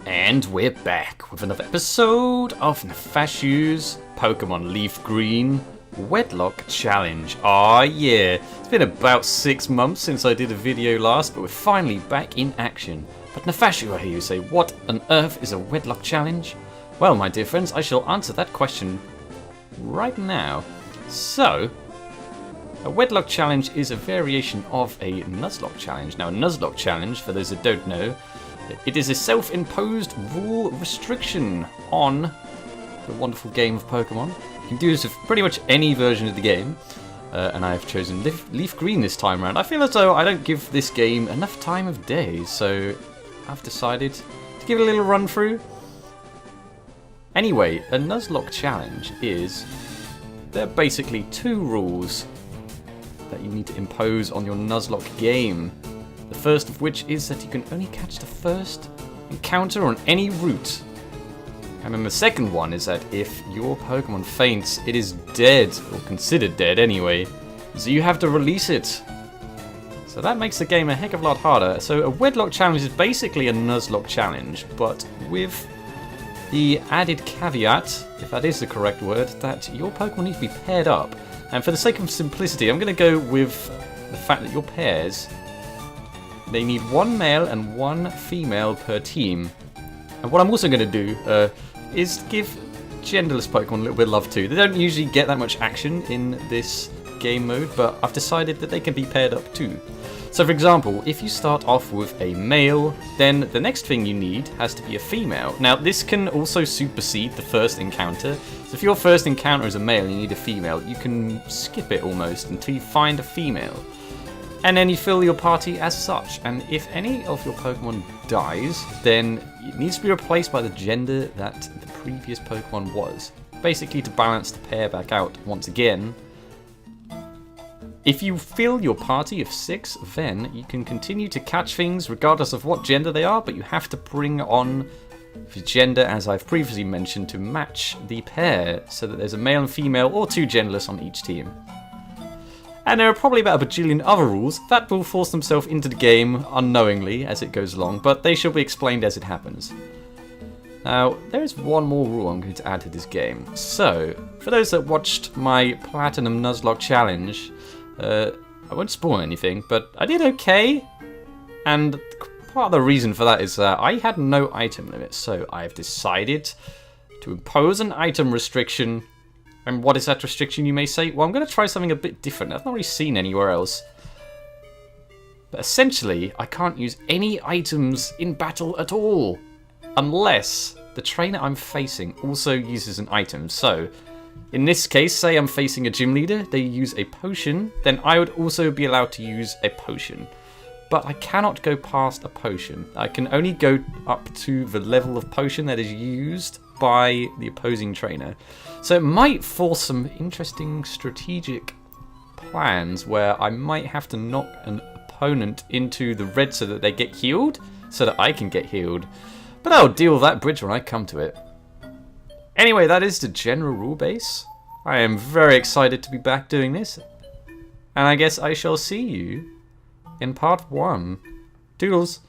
And we're back with another episode of Nefashuu's Pokemon LeafGreen Wedlocke Challenge. Ah yeah, it's been about 6 months since I did a video last, but we're finally back in action. But Nefashuu, I hear you say, what on earth is a Wedlocke Challenge? Well, my dear friends, I shall answer that question right now. So, a Wedlocke Challenge is a variation of a Nuzlocke Challenge. Now, a Nuzlocke Challenge, for those that don't know, it is a self-imposed rule restriction on the wonderful game of Pokemon. You can do this with pretty much any version of the game, and I have chosen LeafGreen this time around. I feel as though I don't give this game enough time of day, so I've decided to give it a little run through. Anyway, a Nuzlocke Challenge is, there are basically 2 rules that you need to impose on your Nuzlocke game. The first of which is that you can only catch the first encounter on any route. And then the second one is that if your Pokemon faints, it is dead, or considered dead anyway, so you have to release it. So that makes the game a heck of a lot harder. So a Wedlocke Challenge is basically a Nuzlocke Challenge, but with the added caveat, if that is the correct word, that your Pokemon need to be paired up. And for the sake of simplicity, I'm going to go with the fact that your pairs, they need 1 male and 1 female per team. And what I'm also going to do is give genderless Pokemon a little bit of love too. They don't usually get that much action in this game mode, but I've decided that they can be paired up too. So for example, if you start off with a male, then the next thing you need has to be a female. Now this can also supersede the first encounter. So if your first encounter is a male and you need a female, you can skip it almost until you find a female. And then you fill your party as such, and if any of your Pokemon dies, then it needs to be replaced by the gender that the previous Pokemon was. Basically to balance the pair back out once again. If you fill your party of 6, then you can continue to catch things regardless of what gender they are, but you have to bring on the gender, as I've previously mentioned, to match the pair, so that there's a male and female or 2 genderless on each team. And there are probably about a bajillion other rules that will force themselves into the game unknowingly as it goes along, but they shall be explained as it happens. Now, there is one more rule I'm going to add to this game. So, for those that watched my Platinum Nuzlocke Challenge, I won't spoil anything, but I did okay, and part of the reason for that is that I had no item limit, so I've decided to impose an item restriction. And what is that restriction, you may say? Well, I'm going to try something a bit different. I've not really seen anywhere else. But essentially, I can't use any items in battle at all, unless the trainer I'm facing also uses an item. So, in this case, say I'm facing a gym leader, they use a potion, then I would also be allowed to use a potion. But I cannot go past a potion. I can only go up to the level of potion that is used by the opposing trainer. So it might force some interesting strategic plans where I might have to knock an opponent into the red so that they get healed, so that I can get healed. But I'll deal with that bridge when I come to it. Anyway, that is the general rule base. I am very excited to be back doing this. And I guess I shall see you in part 1. Toodles!